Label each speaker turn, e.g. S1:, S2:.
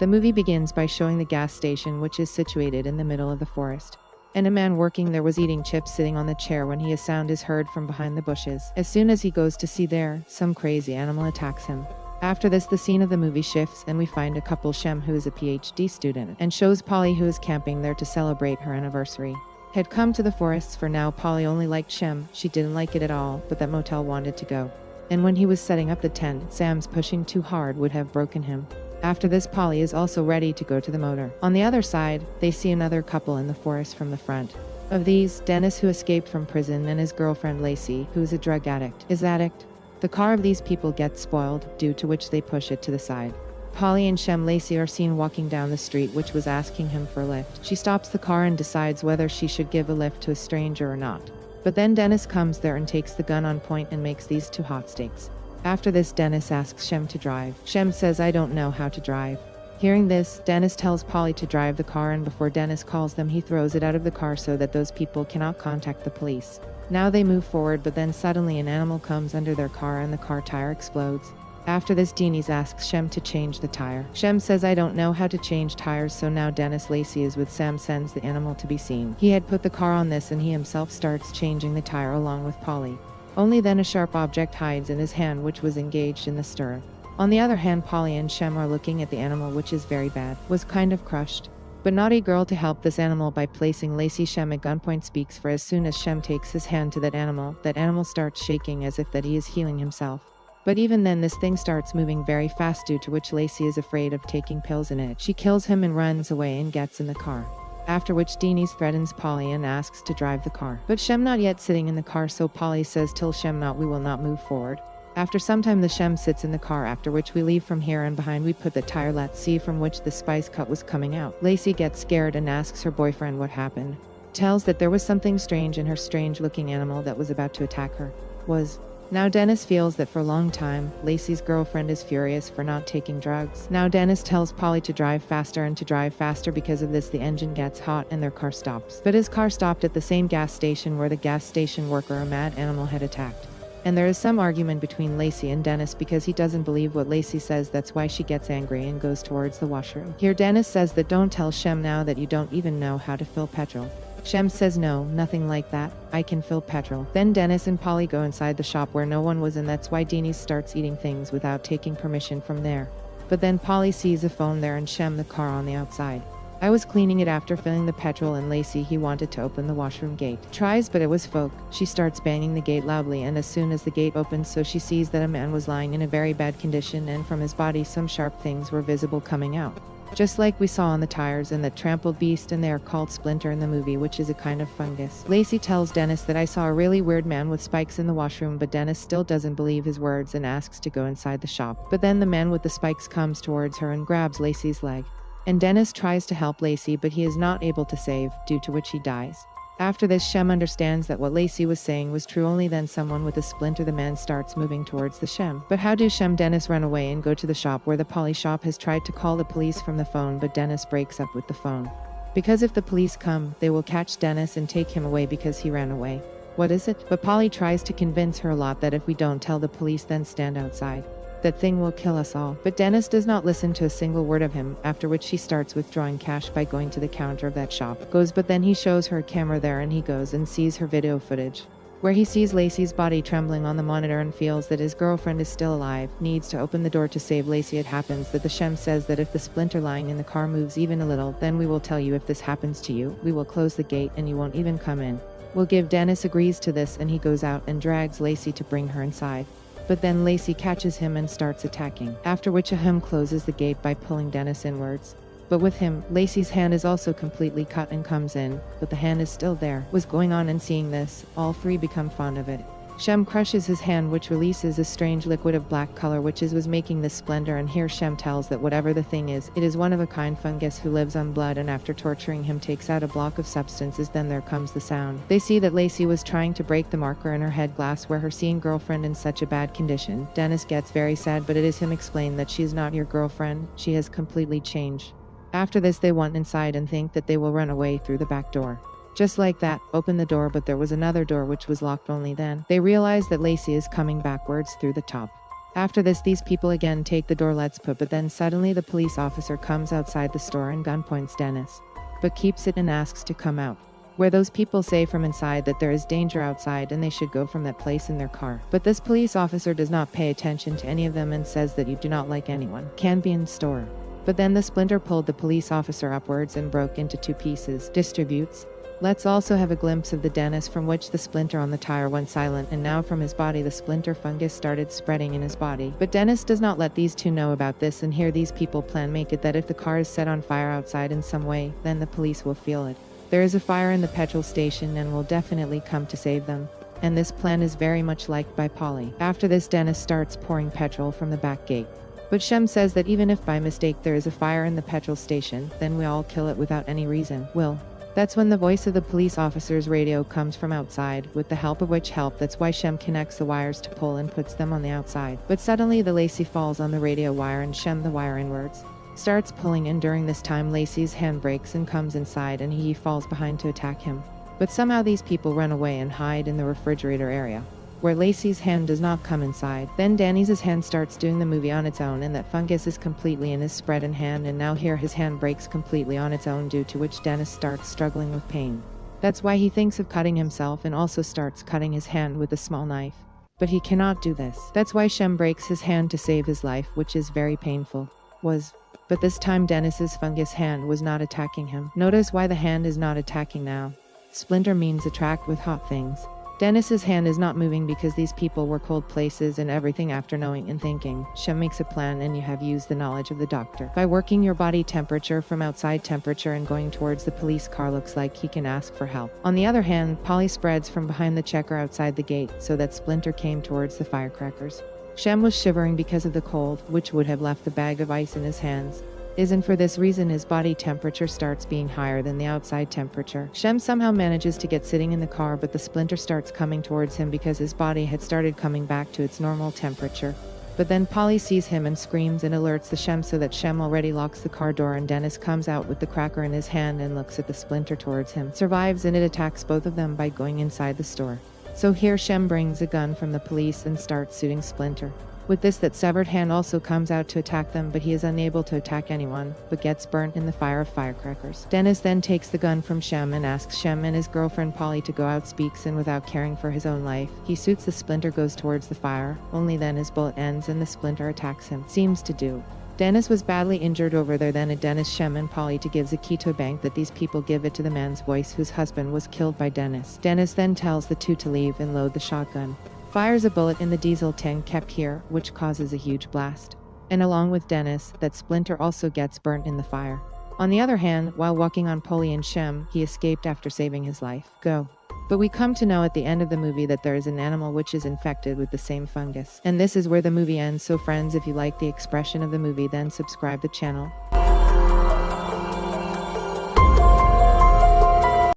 S1: The movie begins by showing the gas station, which is situated in the middle of the forest. And a man working there was eating chips sitting on the chair when a sound is heard from behind the bushes. As soon as he goes to see there, some crazy animal attacks him. After this, the scene of the movie shifts and we find a couple, Shem, who is a PhD student, and shows Polly, who is camping there to celebrate her anniversary. Had come to the forests for now. Polly only liked Shem. She didn't like it at all, but that motel wanted to go. And when he was setting up the tent, Sam's pushing too hard would have broken him. After this, Polly is also ready to go to the motor. On the other side, they see another couple in the forest from the front. Of these, Dennis, who escaped from prison, and his girlfriend Lacey, who is a drug addict. The car of these people gets spoiled, due to which they push it to the side. Polly and Shem Lacey are seen walking down the street, which was asking him for a lift. She stops the car and decides whether she should give a lift to a stranger or not. But then Dennis comes there and takes the gun on point and makes these two hot steaks. After this, Dennis asks Shem to drive. Shem says, "I don't know how to drive." Hearing this, Dennis tells Polly to drive the car, and before Dennis calls them, he throws it out of the car so that those people cannot contact the police. Now they move forward, but then suddenly an animal comes under their car and the car tire explodes. After this, Denise asks Shem to change the tire. Shem says, "I don't know how to change tires," so now Dennis Lacey is with Sam, sends the animal to be seen. He had put the car on this and he himself starts changing the tire along with Polly. Only then a sharp object hides in his hand, which was engaged in the stirrer. On the other hand, Polly and Shem are looking at the animal, which is very bad, was kind of crushed. But naughty girl, to help this animal by placing Lacey, Shem at gunpoint speaks, for as soon as Shem takes his hand to that animal starts shaking as if that he is healing himself. But even then, this thing starts moving very fast, due to which Lacey is afraid of taking pills in it. She kills him and runs away and gets in the car. After which Denise threatens Polly and asks to drive the car. But Shem not yet sitting in the car, so Polly says, "Till Shem not, we will not move forward." After some time, the Shem sits in the car, after which we leave from here, and behind we put the tire, let's see, from which the spice cut was coming out. Lacey gets scared and asks her boyfriend what happened. Tells that there was something strange in her strange looking animal that was about to attack her. Now Dennis feels that for a long time, Lacey's girlfriend is furious for not taking drugs. Now Dennis tells Polly to drive faster, and to drive faster. Because of this, the engine gets hot and their car stops. But his car stopped at the same gas station where the gas station worker, a mad animal, had attacked. And there is some argument between Lacey and Dennis because he doesn't believe what Lacey says. That's why she gets angry and goes towards the washroom. Here Dennis says that don't tell Shem now that you don't even know how to fill petrol. Shem says, "No, nothing like that. I can fill petrol." Then Dennis and Polly go inside the shop where no one was, and that's why Denise starts eating things without taking permission from there. But then Polly sees a phone there and Shem the car on the outside. I was cleaning it after filling the petrol, and Lacey, he wanted to open the washroom gate. Tries, but it was folk. She starts banging the gate loudly, and as soon as the gate opens, so she sees that a man was lying in a very bad condition, and from his body some sharp things were visible coming out. Just like we saw on the tires and that trampled beast, and they are called Splinter in the movie, which is a kind of fungus. Lacey tells Dennis that I saw a really weird man with spikes in the washroom, but Dennis still doesn't believe his words and asks to go inside the shop. But then the man with the spikes comes towards her and grabs Lacey's leg. And Dennis tries to help Lacey, but he is not able to save, due to which he dies. After this, Shem understands that what Lacey was saying was true. Only then someone with a splinter, the man, starts moving towards the Shem. But how do Shem Dennis run away and go to the shop where the Polly shop has tried to call the police from the phone, but Dennis breaks up with the phone. Because if the police come, they will catch Dennis and take him away because he ran away. But Polly tries to convince her a lot that if we don't tell the police, then stand outside. That thing will kill us all. But Dennis does not listen to a single word of him, after which she starts withdrawing cash by going to the counter of that shop. But then he shows her a camera there, and he goes and sees her video footage, where he sees Lacey's body trembling on the monitor and feels that his girlfriend is still alive, needs to open the door to save Lacey. It happens that the Shem says that if the splinter lying in the car moves even a little, then we will tell you. If this happens to you, we will close the gate and you won't even come in. We'll give. Dennis agrees to this, and he goes out and drags Lacey to bring her inside. But then Lacey catches him and starts attacking, after which him closes the gate by pulling Dennis inwards. But with him, Lacey's hand is also completely cut and comes in, but the hand is still there. Was going on, and seeing this, all three become fond of it. Shem crushes his hand, which releases a strange liquid of black color, which was making this splendor, and here Shem tells that whatever the thing is, it is one of a kind fungus who lives on blood, and after torturing him takes out a block of substances. Then there comes the sound. They see that Lacey was trying to break the marker in her head glass where her seeing girlfriend in such a bad condition. Dennis gets very sad, but it is him explained that she is not your girlfriend, she has completely changed. After this, they went inside and think that they will run away through the back door. Just like that, open the door, but there was another door which was locked. Only then they realize that Lacey is coming backwards through the top. After this, these people again take the door let's put, but then suddenly the police officer comes outside the store and gunpoints Dennis, but keeps it and asks to come out. Where those people say from inside that there is danger outside and they should go from that place in their car. But this police officer does not pay attention to any of them and says that you do not like anyone. Can be in store. But then the splinter pulled the police officer upwards and broke into 2 pieces. Distributes. Let's also have a glimpse of the Dennis from which the splinter on the tire went silent, and now from his body the splinter fungus started spreading in his body. But Dennis does not let these 2 know about this, and here these people plan make it that if the car is set on fire outside in some way, then the police will feel it. There is a fire in the petrol station and will definitely come to save them. And this plan is very much liked by Polly. After this, Dennis starts pouring petrol from the back gate. But Shem says that even if by mistake there is a fire in the petrol station, then we all kill it without any reason. Will. That's when the voice of the police officer's radio comes from outside, with the help of which help. That's why Shem connects the wires to pull and puts them on the outside. But suddenly the Lacey falls on the radio wire and Shem the wire inwards. Starts pulling, and during this time Lacey's hand breaks and comes inside, and he falls behind to attack him. But somehow these people run away and hide in the refrigerator area, where Lacey's hand does not come inside. Then Danny's hand starts doing the movie on its own, and that fungus is completely in his spread in hand, and now here his hand breaks completely on its own, due to which Dennis starts struggling with pain. That's why he thinks of cutting himself and also starts cutting his hand with a small knife. But he cannot do this. That's why Shem breaks his hand to save his life, which is very painful. But this time Dennis's fungus hand was not attacking him. Notice why the hand is not attacking now. Splinter means attract with hot things. Dennis's hand is not moving because these people were cold places and everything. After knowing and thinking, Shem makes a plan, and you have used the knowledge of the doctor. By working your body temperature from outside temperature and going towards the police car, looks like he can ask for help. On the other hand, Polly spreads from behind the checker outside the gate so that Splinter came towards the firecrackers. Shem was shivering because of the cold, which would have left the bag of ice in his hands. And for this reason his body temperature starts being higher than the outside temperature. Shem somehow manages to get sitting in the car, but the splinter starts coming towards him because his body had started coming back to its normal temperature. But then Polly sees him and screams and alerts the Shem, so that Shem already locks the car door, and Dennis comes out with the cracker in his hand and looks at the splinter towards him. Survives, and it attacks both of them by going inside the store. So here Shem brings a gun from the police and starts shooting Splinter. With this, that severed hand also comes out to attack them, but he is unable to attack anyone, but gets burnt in the fire of firecrackers. Dennis then takes the gun from Shem and asks Shem and his girlfriend Polly to go out, speaks, and without caring for his own life, he shoots the Splinter, goes towards the fire. Only then his bullet ends and the Splinter attacks him. Seems to do. Dennis was badly injured over there. Then Dennis, Shem, and Polly to gives a key to a bank, that these people give it to the man's voice whose husband was killed by Dennis. Dennis then tells the 2 to leave and load the shotgun. Fires a bullet in the diesel tank kept here, which causes a huge blast. And along with Dennis, that Splinter also gets burnt in the fire. On the other hand, while walking on Polly and Shem, he escaped after saving his life. Go. But we come to know at the end of the movie that there is an animal which is infected with the same fungus. And this is where the movie ends. So friends, if you like the expression of the movie, then subscribe the channel.